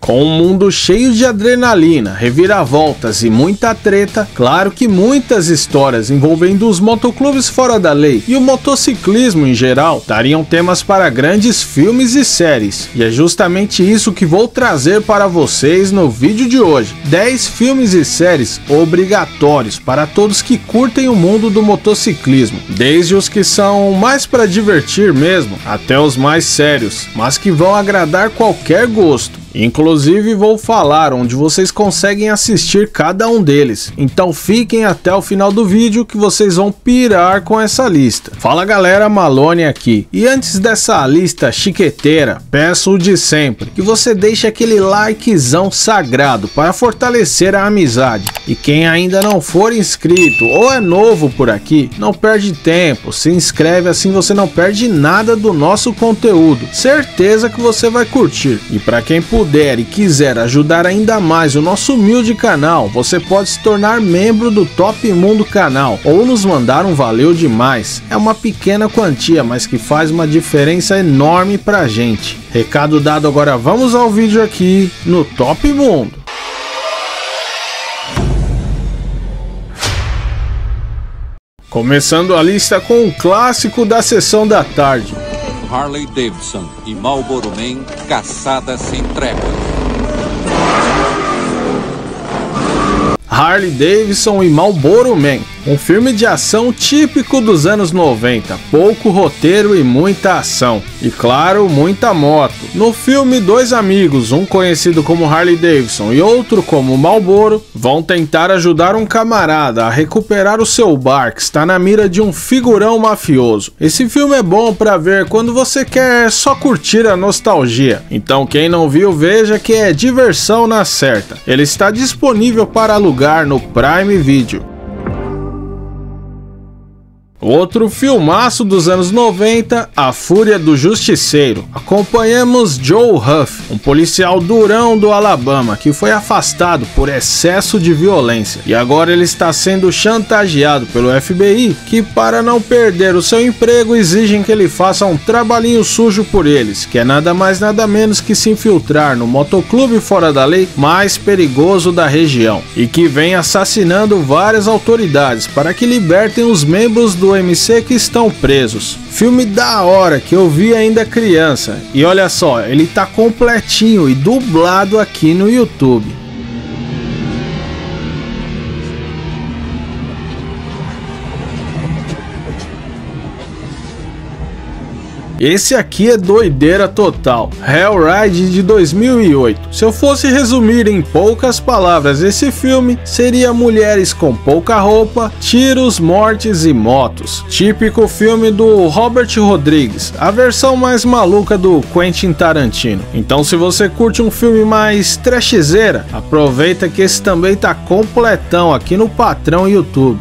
Com um mundo cheio de adrenalina, reviravoltas e muita treta, claro que muitas histórias envolvendo os motoclubes fora da lei e o motociclismo em geral dariam temas para grandes filmes e séries. E é justamente isso que vou trazer para vocês no vídeo de hoje. 10 filmes e séries obrigatórios para todos que curtem o mundo do motociclismo, desde os que são mais para divertir mesmo, até os mais sérios, mas que vão agradar qualquer gosto. Inclusive vou falar onde vocês conseguem assistir cada um deles, então fiquem até o final do vídeo que vocês vão pirar com essa lista. Fala galera, Malone aqui, e antes dessa lista chiqueteira, peço o de sempre, que você deixe aquele likezão sagrado para fortalecer a amizade. E quem ainda não for inscrito ou é novo por aqui, não perde tempo, se inscreve, assim você não perde nada do nosso conteúdo, certeza que você vai curtir. E para quem puder e quiser ajudar ainda mais o nosso humilde canal, você pode se tornar membro do Top Mundo canal ou nos mandar um valeu demais. É uma pequena quantia, mas que faz uma diferença enorme pra gente. Recado dado, agora vamos ao vídeo aqui no Top Mundo. Começando a lista com um clássico da sessão da tarde. Harley Davidson e Marlboro Man, caçada sem tréguas. Harley Davidson e Marlboro Man, um filme de ação típico dos anos 90, pouco roteiro e muita ação, e claro, muita moto. No filme, dois amigos, um conhecido como Harley Davidson e outro como Marlboro, vão tentar ajudar um camarada a recuperar o seu bar que está na mira de um figurão mafioso. Esse filme é bom para ver quando você quer só curtir a nostalgia, então quem não viu, veja que é diversão na certa. Ele está disponível para alugar no Prime Video. Outro filmaço dos anos 90, A Fúria do Justiceiro. Acompanhamos Joe Huff, um policial durão do Alabama que foi afastado por excesso de violência. E agora ele está sendo chantageado pelo FBI, que para não perder o seu emprego exigem que ele faça um trabalhinho sujo por eles, que é nada mais nada menos que se infiltrar no motoclube fora da lei mais perigoso da região, e que vem assassinando várias autoridades para que libertem os membros do MC que estão presos. Filme da hora que eu vi ainda criança, e olha só, ele tá completinho e dublado aqui no YouTube. Esse aqui é doideira total, Hellride de 2008. Se eu fosse resumir em poucas palavras esse filme, seria mulheres com pouca roupa, tiros, mortes e motos. Típico filme do Robert Rodrigues, a versão mais maluca do Quentin Tarantino. Então se você curte um filme mais trashzeira, aproveita que esse também tá completão aqui no patrão YouTube.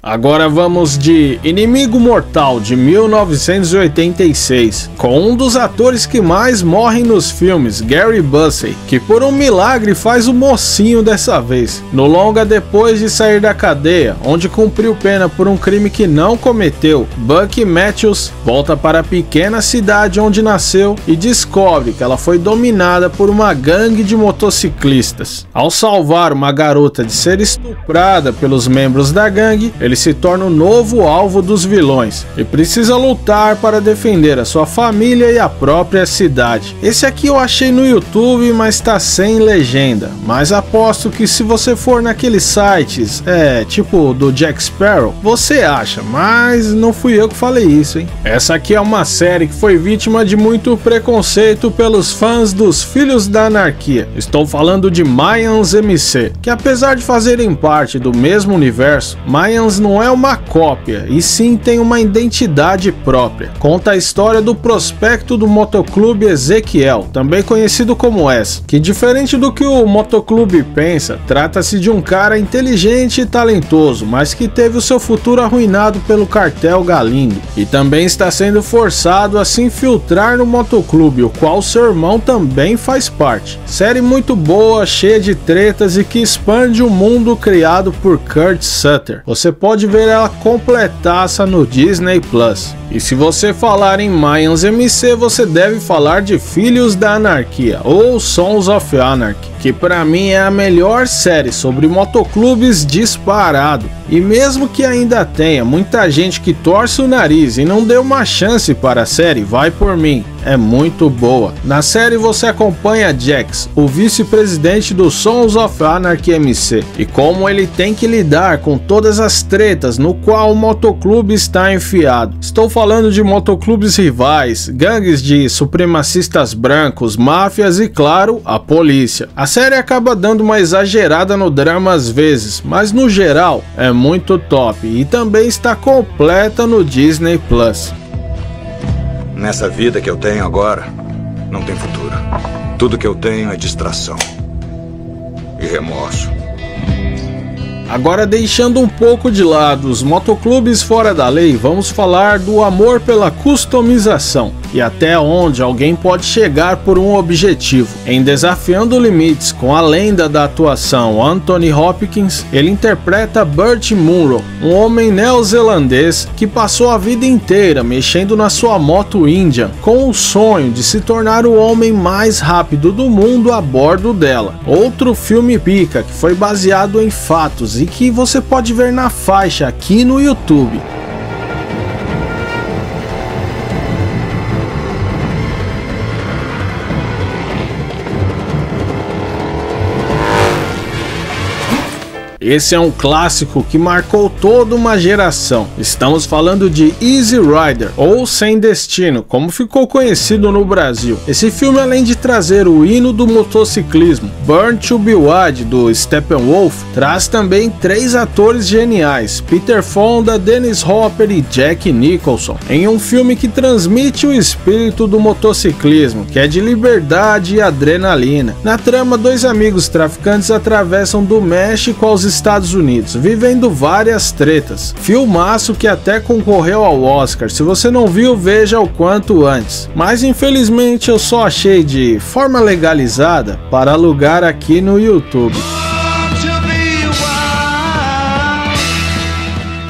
Agora vamos de Inimigo Mortal de 1986, com um dos atores que mais morrem nos filmes, Gary Busey, que por um milagre faz o mocinho dessa vez. No longa, depois de sair da cadeia, onde cumpriu pena por um crime que não cometeu, Bucky Matthews volta para a pequena cidade onde nasceu e descobre que ela foi dominada por uma gangue de motociclistas. Ao salvar uma garota de ser estuprada pelos membros da gangue, ele se torna o novo alvo dos vilões e precisa lutar para defender a sua família e a própria cidade. Esse aqui eu achei no YouTube, mas tá sem legenda, mas aposto que se você for naqueles sites, tipo do Jack Sparrow, você acha, mas não fui eu que falei isso, hein? Essa aqui é uma série que foi vítima de muito preconceito pelos fãs dos Filhos da Anarquia. Estou falando de Mayans MC, que apesar de fazerem parte do mesmo universo, Mayans não é uma cópia, e sim tem uma identidade própria. Conta a história do prospecto do motoclube Ezequiel, também conhecido como S, que diferente do que o motoclube pensa, trata-se de um cara inteligente e talentoso, mas que teve o seu futuro arruinado pelo cartel Galindo, e também está sendo forçado a se infiltrar no motoclube, o qual seu irmão também faz parte. Série muito boa, cheia de tretas e que expande o mundo criado por Kurt Sutter. Você pode ver ela completaça no Disney Plus. E se você falar em Mayans MC, você deve falar de Filhos da Anarquia, ou Sons of Anarchy, que pra mim é a melhor série sobre motoclubes disparado. E mesmo que ainda tenha muita gente que torce o nariz e não dê uma chance para a série, vai por mim, é muito boa. Na série você acompanha Jax, o vice-presidente do Sons of Anarchy MC, e como ele tem que lidar com todas as tretas no qual o motoclube está enfiado. Estou falando de motoclubes rivais, gangues de supremacistas brancos, máfias e, claro, a polícia. A série acaba dando uma exagerada no drama às vezes, mas no geral é muito top e também está completa no Disney Plus. Nessa vida que eu tenho agora, não tem futuro. Tudo que eu tenho é distração e remorso. Agora, deixando um pouco de lado os motoclubes fora da lei, vamos falar do amor pela customização e até onde alguém pode chegar por um objetivo. Em Desafiando Limites, com a lenda da atuação Anthony Hopkins, ele interpreta Burt Munro, um homem neozelandês que passou a vida inteira mexendo na sua moto Indian, com o sonho de se tornar o homem mais rápido do mundo a bordo dela. Outro filme pica que foi baseado em fatos e que você pode ver na faixa aqui no YouTube. Esse é um clássico que marcou toda uma geração. Estamos falando de Easy Rider, ou Sem Destino, como ficou conhecido no Brasil. Esse filme, além de trazer o hino do motociclismo, Burn to Be Wild, do Steppenwolf, traz também 3 atores geniais, Peter Fonda, Dennis Hopper e Jack Nicholson, em um filme que transmite o espírito do motociclismo, que é de liberdade e adrenalina. Na trama, 2 amigos traficantes atravessam do México aos Estados Unidos, vivendo várias tretas. Filmaço que até concorreu ao Oscar. Se você não viu, veja o quanto antes. Mas infelizmente eu só achei de forma legalizada para alugar aqui no YouTube.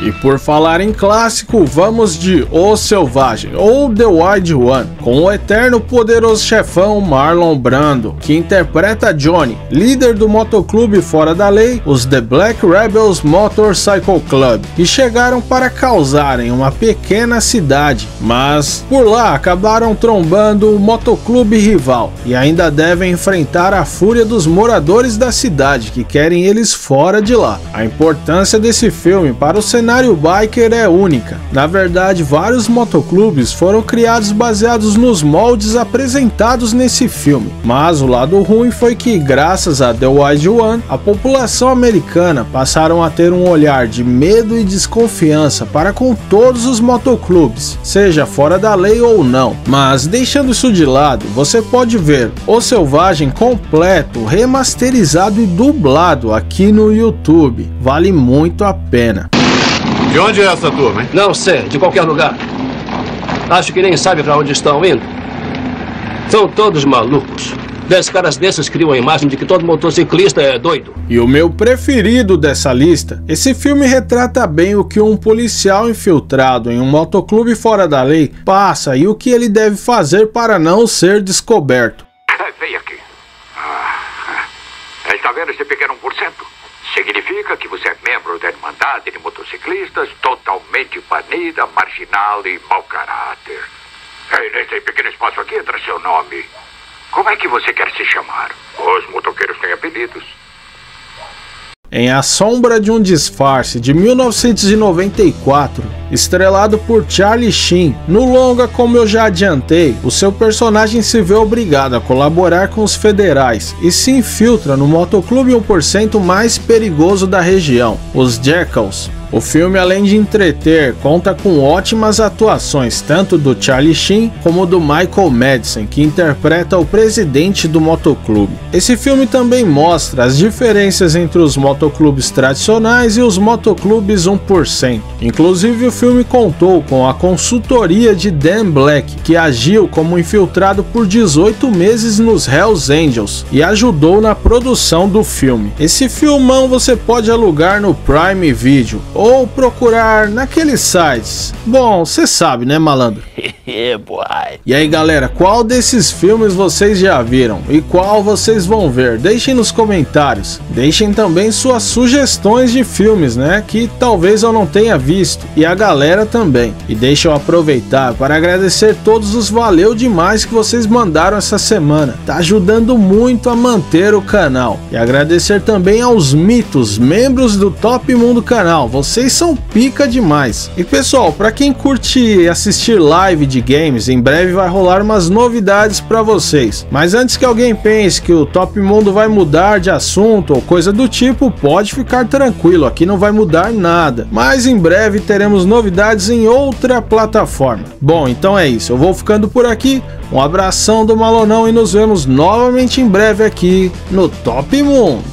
E por falar em clássico, vamos de O Selvagem, ou The Wild One, com o eterno poderoso chefão Marlon Brando, que interpreta Johnny, líder do motoclube fora da lei, os The Black Rebels Motorcycle Club, que chegaram para causar em uma pequena cidade, mas por lá acabaram trombando o motoclube rival e ainda devem enfrentar a fúria dos moradores da cidade que querem eles fora de lá. A importância desse filme para o cenário biker é única. Na verdade, vários motoclubes foram criados baseados nos moldes apresentados nesse filme, mas o lado ruim foi que, graças a The Wild One, a população americana passaram a ter um olhar de medo e desconfiança para com todos os motoclubes, seja fora da lei ou não. Mas deixando isso de lado, você pode ver O Selvagem completo, remasterizado e dublado aqui no YouTube. Vale muito a pena. De onde é essa turma, hein? Não sei, de qualquer lugar. Acho que nem sabe pra onde estão indo. São todos malucos. 10 caras desses criam a imagem de que todo motociclista é doido. E o meu preferido dessa lista, esse filme retrata bem o que um policial infiltrado em um motoclube fora da lei passa e o que ele deve fazer para não ser descoberto. Vem aqui. Está vendo esse pequeno 1%? Significa que você é membro da Irmandade de Motociclistas, totalmente banida, marginal e mau caráter. Nesse pequeno espaço aqui entra seu nome. Como é que você quer se chamar? Os motoqueiros têm apelidos. Em A Sombra de um Disfarce, de 1994, estrelado por Charlie Sheen, no longa, como eu já adiantei, o seu personagem se vê obrigado a colaborar com os federais e se infiltra no motoclube 1% mais perigoso da região, os Jackals. O filme, além de entreter, conta com ótimas atuações tanto do Charlie Sheen como do Michael Madsen, que interpreta o presidente do motoclube. Esse filme também mostra as diferenças entre os motoclubes tradicionais e os motoclubes 1%. Inclusive, o filme contou com a consultoria de Dan Black, que agiu como infiltrado por 18 meses nos Hells Angels e ajudou na produção do filme. Esse filmão você pode alugar no Prime Video ou procurar naqueles sites. Bom, você sabe, né, malandro? E aí, galera, qual desses filmes vocês já viram e qual vocês vão ver? Deixem nos comentários. Deixem também suas sugestões de filmes, né, que talvez eu não tenha visto, e a galera também. E deixa eu aproveitar para agradecer todos os valeu demais que vocês mandaram essa semana. Tá ajudando muito a manter o canal. E agradecer também aos mitos, membros do Top Mundo canal. Vocês são pica demais. E pessoal, para quem curte assistir live de games, em breve vai rolar umas novidades para vocês. Mas antes que alguém pense que o Top Mundo vai mudar de assunto ou coisa do tipo, pode ficar tranquilo, aqui não vai mudar nada. Mas em breve teremos novidades em outra plataforma. Bom, então é isso, eu vou ficando por aqui. Um abração do Malonão e nos vemos novamente em breve aqui no Top Mundo.